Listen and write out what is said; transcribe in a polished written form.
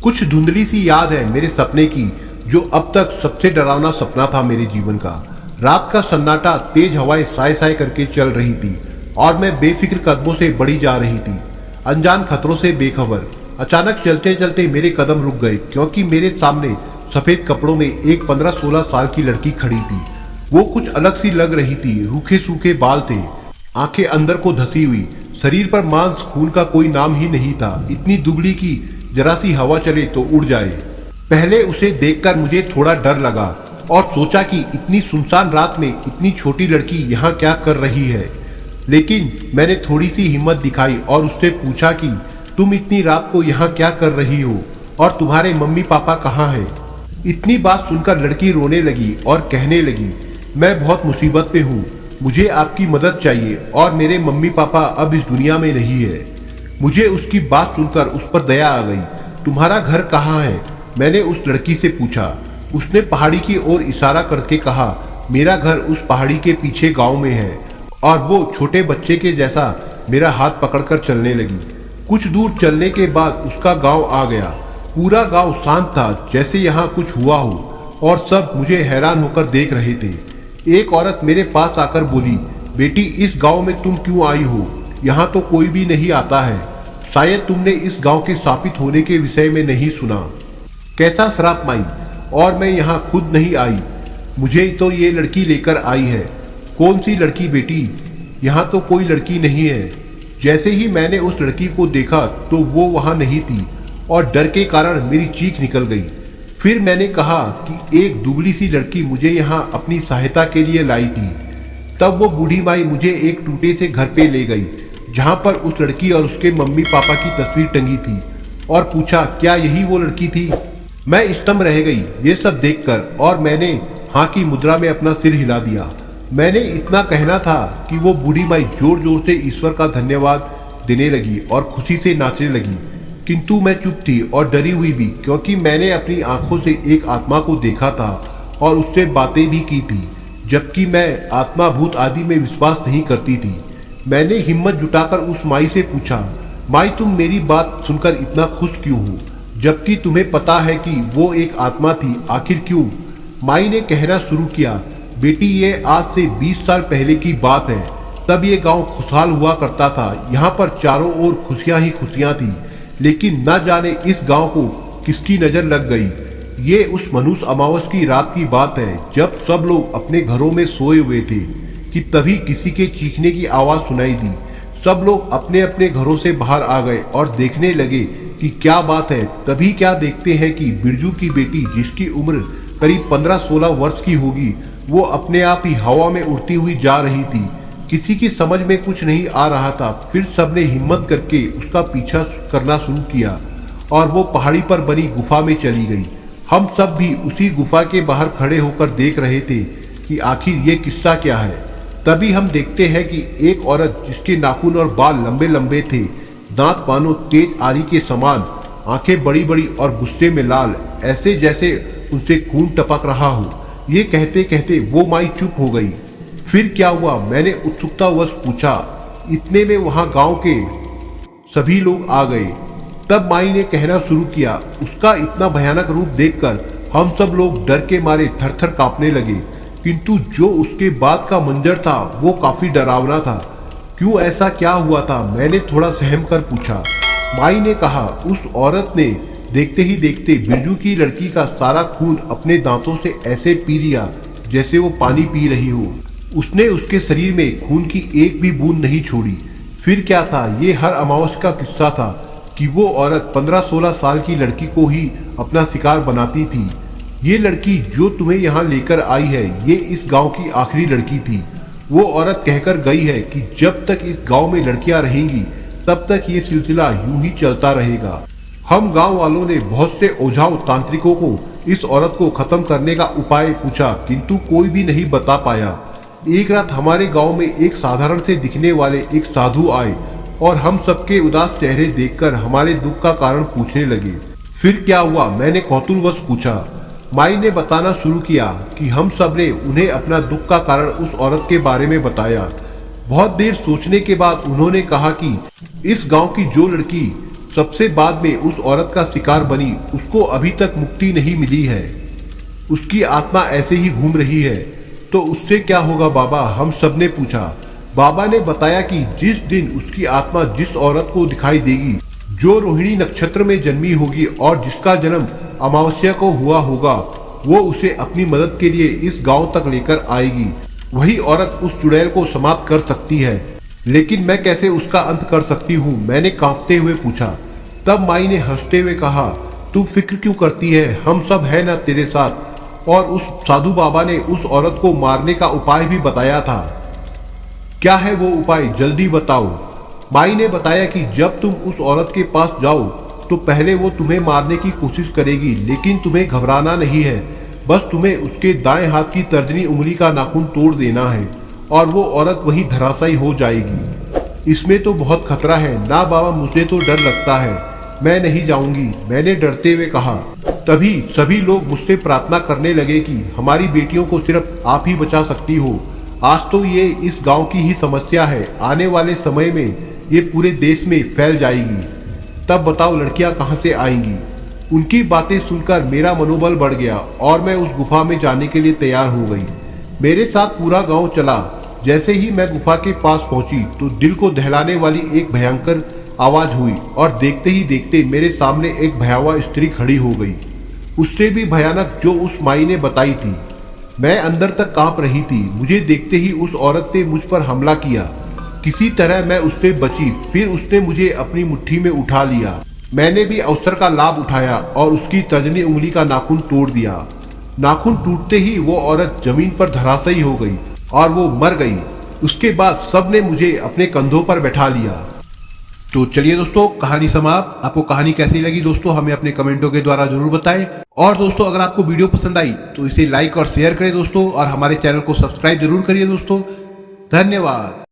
कुछ धुंधली सी याद है मेरे सपने की, जो अब तक सबसे डरावना सपना था मेरे जीवन का। रात का सन्नाटा, तेज हवाएं साय साय करके चल रही थी और मैं बेफिक्र कदमों से बढ़ी जा रही थी, अनजान खतरों से बेखबर। अचानक चलते चलते मेरे कदम रुक गए, क्योंकि मेरे सामने सफेद कपड़ों में एक 15-16 साल की लड़की खड़ी थी। वो कुछ अलग सी लग रही थी। रूखे सूखे बाल थे, आंखें अंदर को धसी हुई, शरीर पर मांस खून का कोई नाम ही नहीं था। इतनी दुबली की जरा सी हवा चले तो उड़ जाए। पहले उसे देखकर मुझे थोड़ा डर लगा और सोचा कि इतनी सुनसान रात में इतनी छोटी लड़की यहाँ क्या कर रही है। लेकिन मैंने थोड़ी सी हिम्मत दिखाई और उससे पूछा कि तुम इतनी रात को यहाँ क्या कर रही हो और तुम्हारे मम्मी पापा कहाँ हैं? इतनी बात सुनकर लड़की रोने लगी और कहने लगी, मैं बहुत मुसीबत में हूँ, मुझे आपकी मदद चाहिए और मेरे मम्मी पापा अब इस दुनिया में नहीं है। मुझे उसकी बात सुनकर उस पर दया आ गई। तुम्हारा घर कहाँ है? मैंने उस लड़की से पूछा। उसने पहाड़ी की ओर इशारा करके कहा, मेरा घर उस पहाड़ी के पीछे गांव में है। और वो छोटे बच्चे के जैसा मेरा हाथ पकड़कर चलने लगी। कुछ दूर चलने के बाद उसका गांव आ गया। पूरा गांव शांत था, जैसे यहाँ कुछ हुआ हो, और सब मुझे हैरान होकर देख रहे थे। एक औरत मेरे पास आकर बोली, बेटी इस गांव में तुम क्यों आई हो? यहाँ तो कोई भी नहीं आता है। शायद तुमने इस गांव के शापित होने के विषय में नहीं सुना। कैसा श्राप माई, और मैं यहाँ खुद नहीं आई, मुझे तो ये लड़की लेकर आई है। कौन सी लड़की बेटी? यहाँ तो कोई लड़की नहीं है। जैसे ही मैंने उस लड़की को देखा तो वो वहाँ नहीं थी और डर के कारण मेरी चीख निकल गई। फिर मैंने कहा कि एक दुबली सी लड़की मुझे यहाँ अपनी सहायता के लिए लाई थी। तब वो बूढ़ी माई मुझे एक टूटे से घर पे ले गई, जहाँ पर उस लड़की और उसके मम्मी पापा की तस्वीर टंगी थी, और पूछा क्या यही वो लड़की थी? मैं स्तंभ रह गई ये सब देखकर, और मैंने हाँ की मुद्रा में अपना सिर हिला दिया। मैंने इतना कहना था कि वो बूढ़ी माई जोर जोर से ईश्वर का धन्यवाद देने लगी और खुशी से नाचने लगी। किंतु मैं चुप थी और डरी हुई भी, क्योंकि मैंने अपनी आंखों से एक आत्मा को देखा था और उससे बातें भी की थी, जबकि मैं आत्मा भूत आदि में विश्वास नहीं करती थी। मैंने हिम्मत जुटाकर उस माई से पूछा, माई तुम मेरी बात सुनकर इतना खुश क्यों हो, जबकि तुम्हें पता है कि वो एक आत्मा थी, आखिर क्यों? माई ने कहना शुरू किया, बेटी ये आज से 20 साल पहले की बात है। तब ये गांव खुशहाल हुआ करता था। यहाँ पर चारों ओर खुशियां ही खुशियां थी। लेकिन न जाने इस गांव को किसकी नजर लग गई। ये उस मनुष्य अमावस की रात की बात है, जब सब लोग अपने घरों में सोए हुए थे कि तभी किसी के चीखने की आवाज सुनाई दी। सब लोग अपने अपने घरों से बाहर आ गए और देखने लगे कि क्या बात है। तभी क्या देखते हैं कि बिरजू की बेटी, जिसकी उम्र करीब 15-16 वर्ष की होगी, वो अपने आप ही हवा में उड़ती हुई जा रही थी। किसी की समझ में कुछ नहीं आ रहा था। फिर सबने हिम्मत करके उसका पीछा करना शुरू किया और वो पहाड़ी पर बनी गुफा में चली गई। हम सब भी उसी गुफा के बाहर खड़े होकर देख रहे थे कि आखिर ये किस्सा क्या है। तभी हम देखते हैं कि एक औरत, जिसके नाखून और बाल लंबे लंबे थे, दांत मानो तेज आरी के समान, आंखें बड़ी बड़ी और गुस्से में लाल, ऐसे जैसे उनसे खून टपक रहा हो। ये कहते कहते वो माई चुप हो गई। फिर क्या हुआ, मैंने उत्सुकतावश पूछा। इतने में वहां गांव के सभी लोग आ गए। तब माई ने कहना शुरू किया। उसका इतना भयानक रूप देखकर हम सब लोग डर के मारे थर थर कांपने लगे। किंतु जो उसके बाद का मंजर था वो काफी डरावना था। क्यों, ऐसा क्या हुआ था? मैंने थोड़ा सहम कर पूछा। माई ने कहा, उस औरत ने देखते ही देखते बिरजू की लड़की का सारा खून अपने दांतों से ऐसे पी लिया जैसे वो पानी पी रही हो। उसने उसके शरीर में खून की एक भी बूंद नहीं छोड़ी। फिर क्या था, ये हर अमावस्या का किस्सा था कि वो औरत 15-16 साल की लड़की को ही अपना शिकार बनाती थी। ये लड़की जो तुम्हें यहाँ लेकर आई है, ये इस गांव की आखिरी लड़की थी। वो औरत कहकर गई है कि जब तक इस गांव में लड़कियां रहेंगी तब तक ये सिलसिला यूं ही चलता रहेगा। हम गांव वालों ने बहुत से ओझाओं तांत्रिकों को इस औरत को खत्म करने का उपाय पूछा, किंतु कोई भी नहीं बता पाया। एक रात हमारे गांव में एक साधारण से दिखने वाले एक साधु आए और हम सबके उदास चेहरे देखकर हमारे दुख का कारण पूछने लगे। फिर क्या हुआ, मैंने कौतूहलवश पूछा। माई ने बताना शुरू किया कि हम सब ने उन्हें अपना दुख का कारण उस औरत के बारे में बताया। बहुत देर सोचने के बाद उन्होंने कहा कि इस गांव की जो लड़की सबसे बाद में उस औरत का शिकार बनी, उसको अभी तक मुक्ति नहीं मिली है। उसकी आत्मा ऐसे ही घूम रही है, तो उससे क्या होगा बाबा, हम सब ने पूछा। बाबा ने बताया कि जिस दिन उसकी आत्मा जिस औरत को दिखाई देगी, जो रोहिणी नक्षत्र में जन्मी होगी और जिसका जन्म अमावस्या को हुआ होगा, वो उसे अपनी मदद के लिए इस गांव तक लेकर आएगी। वही औरत उस चुड़ैल को समाप्त कर सकती है। लेकिन मैं कैसे उसका अंत कर सकती हूँ, मैंने कांपते हुए पूछा। तब माई ने हंसते हुए कहा, तू फिक्र क्यों करती है, हम सब है ना तेरे साथ। और उस साधु बाबा ने उस औरत को मारने का उपाय भी बताया था। क्या है वो उपाय, जल्दी बताओ। माई ने बताया कि जब तुम उस औरत के पास जाओ तो पहले वो तुम्हें मारने की कोशिश करेगी, लेकिन तुम्हें घबराना नहीं है। बस तुम्हें उसके दाएं हाथ की तर्जनी उंगली का नाखून तोड़ देना है और वो औरत वही धराशायी हो जाएगी। इसमें तो बहुत खतरा है ना बाबा, मुझे तो डर लगता है, मैं नहीं जाऊंगी, मैंने डरते हुए कहा। तभी सभी लोग मुझसे प्रार्थना करने लगे कि हमारी बेटियों को सिर्फ आप ही बचा सकती हो। आज तो ये इस गांव की ही समस्या है, आने वाले समय में ये पूरे देश में फैल जाएगी। तब बताओ लड़कियां कहाँ से आएंगी। उनकी बातें सुनकर मेरा मनोबल बढ़ गया और मैं उस गुफा में जाने के लिए तैयार हो गई। मेरे साथ पूरा गांव चला। जैसे ही मैं गुफा के पास पहुंची तो दिल को दहलाने वाली एक भयंकर आवाज हुई और देखते ही देखते मेरे सामने एक भयावह स्त्री खड़ी हो गई, उससे भी भयानक जो उस माई ने बताई थी। मैं अंदर तक कांप रही थी। मुझे देखते ही उस औरत ने मुझ पर हमला किया। किसी तरह मैं उससे बची, फिर उसने मुझे अपनी मुट्ठी में उठा लिया। मैंने भी अवसर का लाभ उठाया और उसकी तर्जनी उंगली का नाखून तोड़ दिया। नाखून टूटते ही वो औरत जमीन पर धराशायी हो गई और वो मर गई। उसके बाद सब ने मुझे अपने कंधों पर बैठा लिया। तो चलिए दोस्तों, कहानी समाप्त। आपको कहानी कैसी लगी दोस्तों, हमें अपने कमेंटों के द्वारा जरूर बताएं। और दोस्तों, अगर आपको वीडियो पसंद आई तो इसे लाइक और शेयर करें दोस्तों, और हमारे चैनल को सब्सक्राइब जरूर करिए दोस्तों। धन्यवाद।